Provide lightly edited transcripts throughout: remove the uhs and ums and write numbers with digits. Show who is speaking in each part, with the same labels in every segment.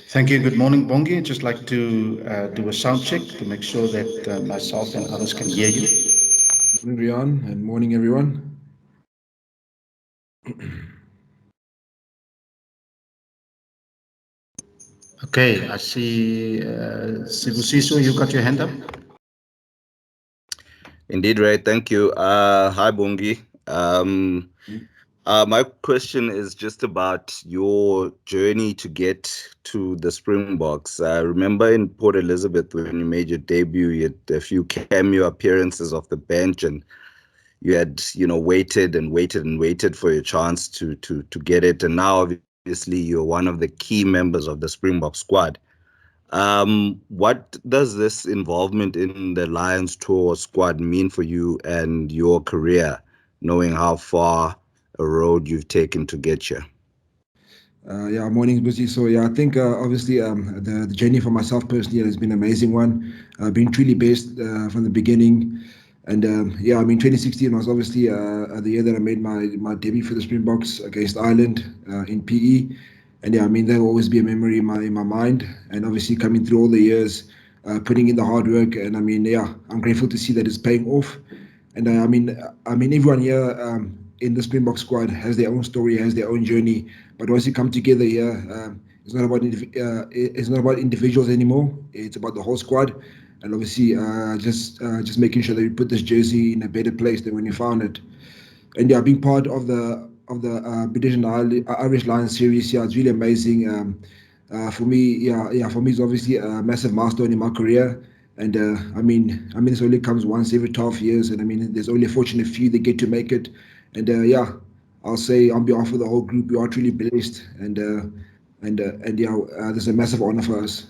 Speaker 1: Thank you. Good morning, Bongi. I'd just like to do a sound check to make sure that myself and others can hear you.
Speaker 2: Morning, Rian, and morning, everyone.
Speaker 1: Okay, I see Sibusiso, you got your hand up.
Speaker 3: Indeed, Ray. Thank you. Hi, Bongi. My question is just about your journey to get to the Springboks. I remember in Port Elizabeth when you made your debut, you had a few cameo appearances off the bench, and you had, waited and waited and waited for your chance to get it. And now, obviously, you're one of the key members of the Springbok squad. What does this involvement in the Lions Tour squad mean for you and your career, knowing how far a road you've taken to get here?
Speaker 2: Yeah, morning, Busy. So yeah, I think obviously the journey for myself personally has been an amazing one. Been truly based from the beginning, and yeah, I mean 2016 was obviously the year that I made my debut for the Springboks against Ireland in PE, and yeah, I mean that will always be a memory in my mind. And obviously coming through all the years, putting in the hard work, and I mean yeah, I'm grateful to see that it's paying off. And I mean, everyone here in the Springbok squad has their own story, has their own journey. But once you come together here, it's not about individuals anymore. It's about the whole squad, and obviously just making sure that we put this jersey in a better place than when you found it. And yeah, being part of the British and Irish Lions series, yeah, it's really amazing. For me, for me, it's obviously a massive milestone in my career. And I mean, this only comes once every 12 years, and I mean, there's only a fortunate few that get to make it. And yeah, I'll say on behalf of the whole group, we are truly blessed, and yeah, this is a massive honor for us.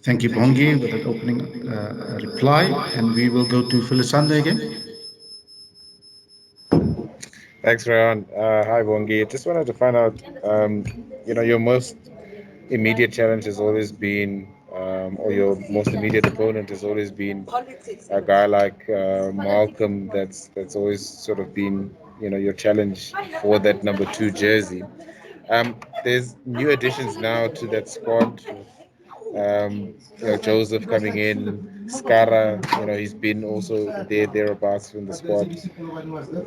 Speaker 1: Thank you, Bongi, with that opening reply. And we will go to Philisande again.
Speaker 4: Thanks, Rayan. Hi, Bongi. Just wanted to find out, your most immediate challenge has always been, or your most immediate opponent has always been a guy like Malcolm. That's always sort of been, your challenge for that number two jersey. There's new additions now to that squad. Joseph coming in, Skara, he's been also thereabouts in the squad.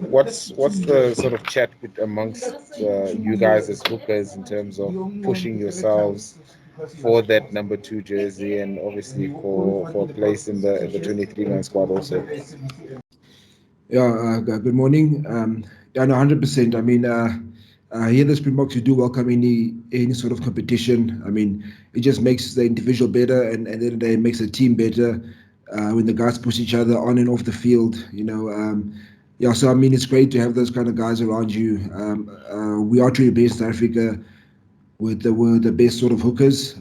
Speaker 4: What's the sort of chat amongst you guys as hookers in terms of pushing yourselves for that number two jersey and obviously for a place in the 23-man squad also?
Speaker 2: Yeah, good morning. Yeah, no, 100%. I mean, here at the Springboks, we do welcome any sort of competition. I mean, it just makes the individual better, and at the end of the day, it makes the team better when the guys push each other on and off the field. Yeah, so I mean, it's great to have those kind of guys around you. We are truly based in South Africa with the best sort of hookers,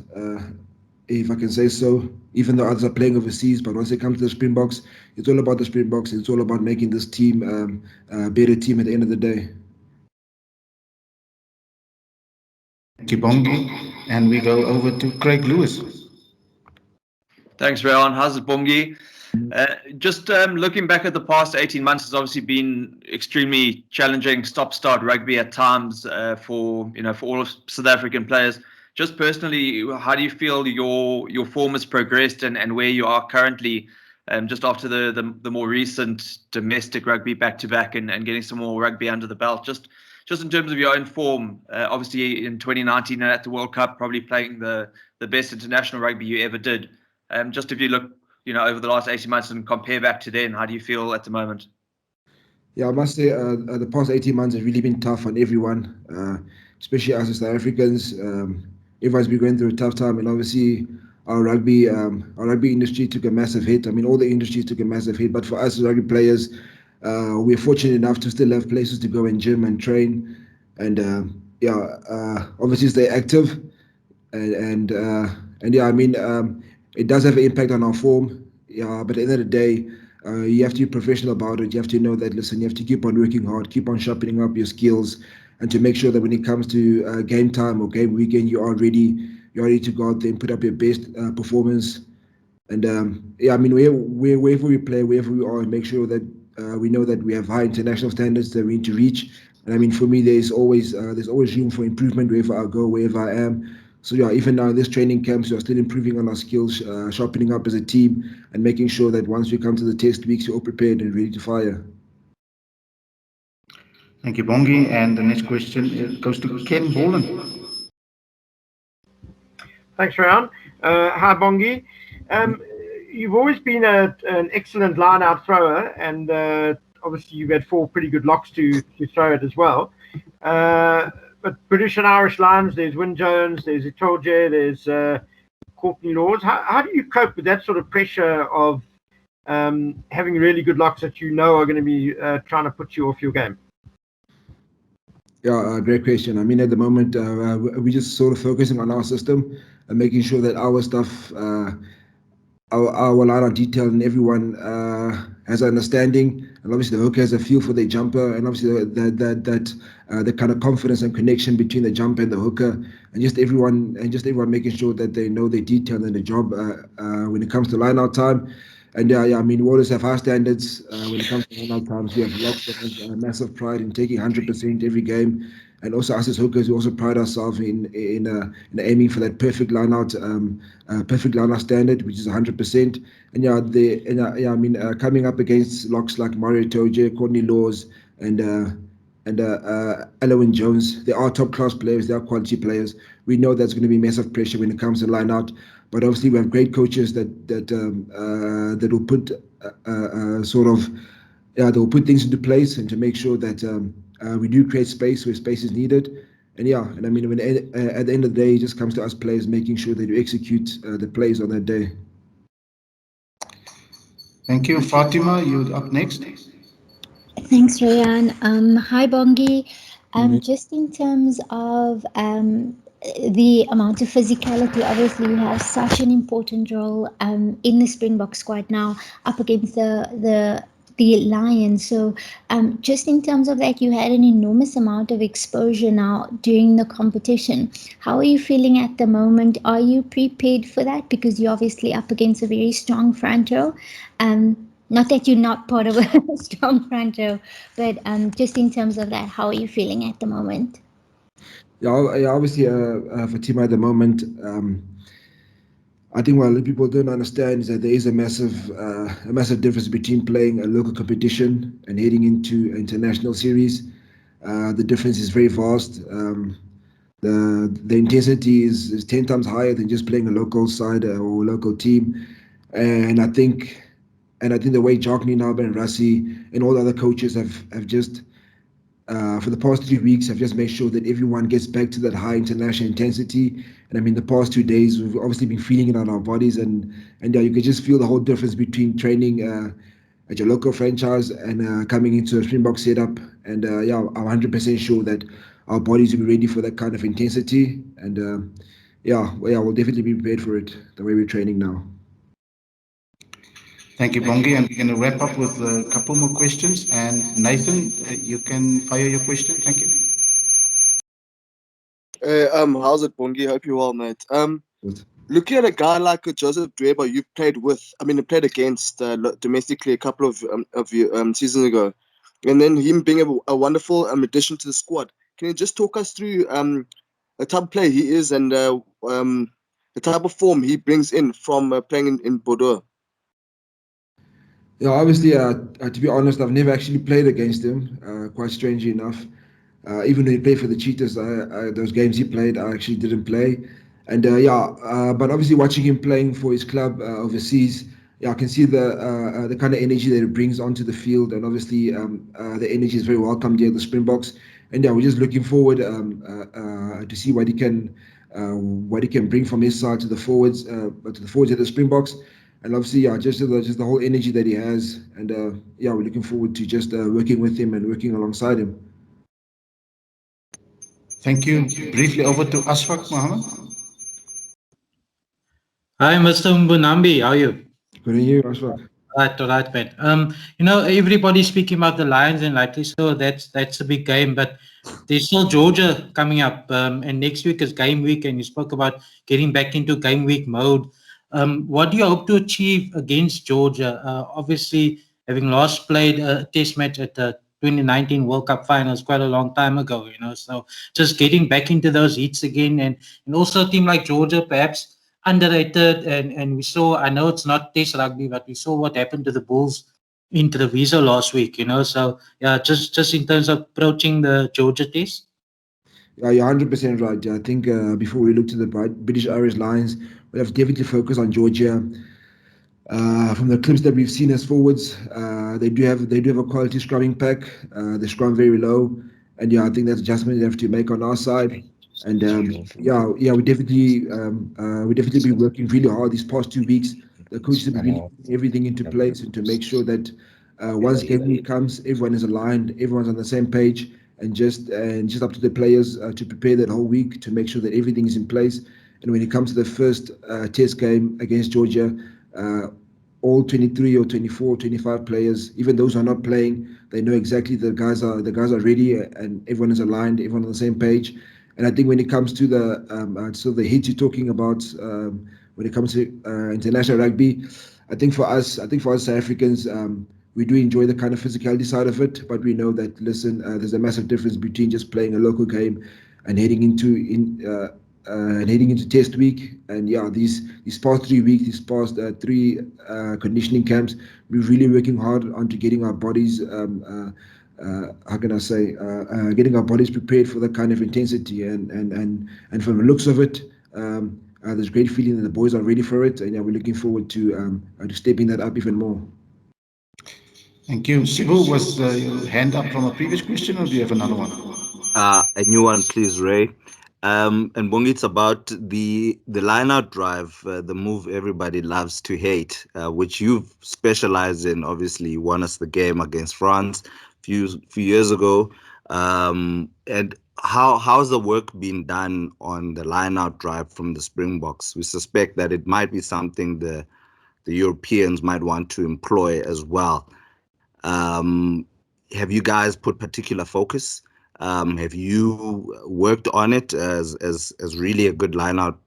Speaker 2: if I can say so. Even though others are playing overseas, but once it comes to the Springboks, it's all about the Springboks. It's all about making this team a better team at the end of the day.
Speaker 1: Thank you, Bongi. And we go over to Craig Lewis.
Speaker 5: Thanks, Rayan. How's it, Bongi? Just looking back at the past 18 months has obviously been extremely challenging stop-start rugby at times for all of South African players. Just personally, how do you feel your form has progressed and where you are currently, just after the more recent domestic rugby back-to-back and getting some more rugby under the belt? Just in terms of your own form, obviously in 2019 at the World Cup, probably playing the best international rugby you ever did. Just if you look, over the last 18 months and compare back to then, how do you feel at the moment?
Speaker 2: Yeah, I must say the past 18 months has really been tough on everyone, especially us as South Africans. Everyone's been going through a tough time, and obviously our rugby industry took a massive hit. I mean, all the industries took a massive hit, but for us as rugby players, we're fortunate enough to still have places to go and gym and train, and obviously stay active, and yeah, I mean, it does have an impact on our form. Yeah, but at the end of the day, you have to be professional about it. You have to know that, listen, you have to keep on working hard, keep on sharpening up your skills, and to make sure that when it comes to game time or game weekend, you're ready to go out there and put up your best performance. And yeah, I mean, wherever we play, wherever we are, make sure that we know that we have high international standards that we need to reach. And I mean, for me, there's always room for improvement wherever I go, wherever I am. So yeah, even now in this training camps, we are still improving on our skills, sharpening up as a team, and making sure that once we come to the test weeks, we're all prepared and ready to fire.
Speaker 1: Thank you, Bongi. And the next question goes to Ken Boland.
Speaker 6: Thanks, Rayan. Hi, Bongi. You've always been an excellent line-out thrower, and obviously you've had 4 pretty good locks to throw it as well. But British and Irish Lions, there's Wyn Jones, there's Itoje, there's Courtney Laws. How do you cope with that sort of pressure of having really good locks that you know are going to be trying to put you off your game?
Speaker 2: Yeah, great question. I mean, at the moment, we're just sort of focusing on our system and making sure that our stuff, our line of detail, and everyone has understanding. And obviously, the hooker has a feel for their jumper, and obviously the kind of confidence and connection between the jumper and the hooker, and just everyone making sure that they know their detail and the job when it comes to line out time. And yeah, I mean, we always have high standards when it comes to line out times. We have lots of massive pride in taking 100% every game. And also us as hookers, we also pride ourselves in aiming for that perfect line out standard, which is 100%. And I mean, coming up against locks like Mario Toje, Courtney Laws, and Wyn Jones, they are top class players, they are quality players. We know that's going to be massive pressure when it comes to line out. But obviously, we have great coaches that will put they'll put things into place and to make sure that we do create space where space is needed. And I mean, at the end of the day, it just comes to us players making sure that you execute the plays on that day.
Speaker 1: Thank you. Fatima, you're up next.
Speaker 7: Thanks, Rayan. Hi, Bongi. Just in terms of the amount of physicality, obviously you have such an important role in the Springbok squad now up against the Lions. So just in terms of that, you had an enormous amount of exposure now during the competition. How are you feeling at the moment? Are you prepared for that? Because you're obviously up against a very strong front row. Not that you're not part of a strong front row, but just in terms of that, how are you feeling at the moment?
Speaker 2: Yeah, obviously, Fatima, at the moment, I think what a lot of people don't understand is that there is a massive difference between playing a local competition and heading into international series. The difference is very vast. The intensity is 10 times higher than just playing a local side or local team. And I think the way Jacques Naba and Rassi and all the other coaches have just for the past 3 weeks, I've just made sure that everyone gets back to that high international intensity. And I mean, the past 2 days, we've obviously been feeling it on our bodies, and you can just feel the whole difference between training at your local franchise and coming into a Springbok setup. And I'm 100% sure that our bodies will be ready for that kind of intensity. And we'll definitely be prepared for it the way we're training now.
Speaker 1: Thank you, Bongi. And we're going to wrap up with a couple more questions. And Nathan, you can fire your question. Thank you.
Speaker 8: How's it, Bongi? Hope you're well, mate.
Speaker 2: Good.
Speaker 8: Looking at a guy like Joseph Dweba, you played against domestically a couple of seasons ago, and then him being a wonderful addition to the squad. Can you just talk us through the type of player he is and the type of form he brings in from playing in Bordeaux?
Speaker 2: Yeah, obviously, to be honest, I've never actually played against him, quite strangely enough. Even when he played for the Cheetahs, those games he played, I actually didn't play. And but obviously watching him playing for his club overseas, I can see the kind of energy that it brings onto the field. And obviously the energy is very welcome here at the Springboks. And we're just looking forward to see what he can bring from his side to the forwards at the Springboks. And obviously, just the whole energy that he has, and we're looking forward to just working with him and working alongside him.
Speaker 1: Thank you. Briefly over to Ashfaq Mohammed.
Speaker 9: Hi, Mr. Mbonambi. How are you?
Speaker 2: Good on you, Ashfaq.
Speaker 9: Right, man. Everybody's speaking about the Lions, and likely so. That's a big game, but there's still Georgia coming up, and next week is game week, and you spoke about getting back into game week mode. What do you hope to achieve against Georgia? Obviously, having last played a test match at the 2019 World Cup finals quite a long time ago, So just getting back into those heats again, and also a team like Georgia, perhaps underrated, and we saw. I know it's not Test rugby, but we saw what happened to the Bulls in Treviso last week, So yeah, just in terms of approaching the Georgia Test.
Speaker 2: Yeah, you're 100% right. I think before we look to the British Irish Lions, we have to definitely focus on Georgia. From the clips that we've seen as forwards, they do have a quality scrumming pack. They scrum very low, and yeah, I think that's adjustment they have to make on our side. And yeah, we definitely been working really hard these past 2 weeks. The coaches have been really putting everything into place and to make sure that once game week comes, everyone is aligned, everyone's on the same page, and just up to the players to prepare that whole week to make sure that everything is in place. And when it comes to the first test game against Georgia, uh, all 23 or 24, 25 players, even those who are not playing, they know exactly the guys are ready and everyone is aligned, everyone on the same page. And I think when it comes to the hits you're talking about, when it comes to international rugby, I think for us South Africans, we do enjoy the kind of physicality side of it, but we know that listen, there's a massive difference between just playing a local game and heading into test week. And yeah, these past 3 weeks, these past three conditioning camps, we're really working hard onto getting our bodies. How can I say? Getting our bodies prepared for that kind of intensity, and from the looks of it, there's great feeling that the boys are ready for it, and yeah, we're looking forward to stepping that up even more.
Speaker 1: Thank you. Sibu, was your hand up from a previous question, or do you have another one?
Speaker 3: A new one, please, Ray. And Bongi, it's about the line-out drive, the move everybody loves to hate, which you've specialized in. Obviously, you won us the game against France few years ago. And how's the work being done on the line-out drive from the Springboks? We suspect that it might be something the Europeans might want to employ as well. Have you guys put particular focus? Have you worked on it as really a good line-out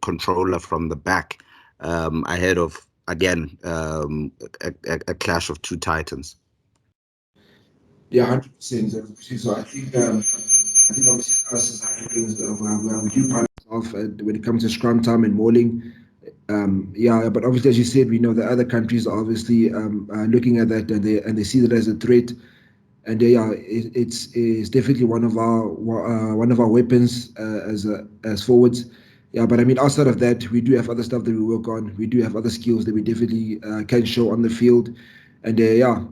Speaker 3: controller from the back ahead of, again, a clash of two titans?
Speaker 2: Yeah, 100%. So I think obviously us as Africans, we do pride ourselves when it comes to scrum time and mauling. Yeah, but obviously, as you said, we know that other countries are obviously looking at that, and they see that as a threat. And yeah, it's definitely one of our weapons as forwards. Yeah, but I mean, outside of that, we do have other stuff that we work on. We do have other skills that we definitely can show on the field. And yeah,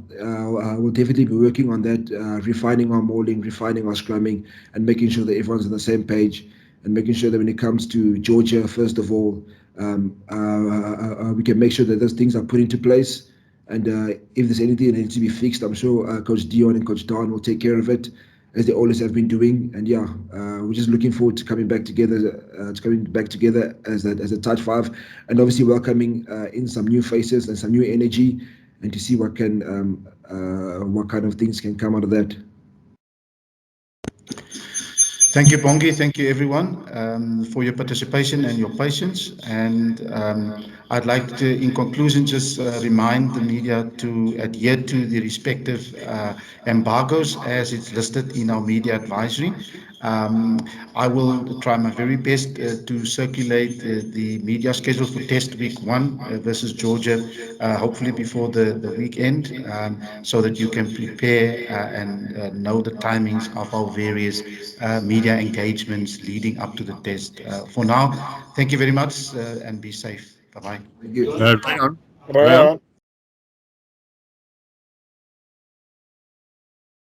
Speaker 2: we'll definitely be working on that, refining our molding, refining our scrumming, and making sure that everyone's on the same page, and making sure that when it comes to Georgia, first of all, we can make sure that those things are put into place. And if there's anything that needs to be fixed, I'm sure Coach Dion and Coach Don will take care of it, as they always have been doing. And yeah, we're just looking forward to coming back together, as a Touch Five, and obviously welcoming in some new faces and some new energy, and to see what kind of things can come out of that.
Speaker 1: Thank you, Bongi. Thank you, everyone, for your participation and your patience. And I'd like to, in conclusion, just remind the media to adhere to the respective embargoes as it's listed in our media advisory. I will try my very best to circulate the media schedule for Test Week 1 versus Georgia, hopefully before the weekend, so that you can prepare and know the timings of our various media engagements leading up to the test. For now, thank you very much and be safe. Bye-bye.
Speaker 2: Thank you.
Speaker 10: Right on.
Speaker 4: Right on.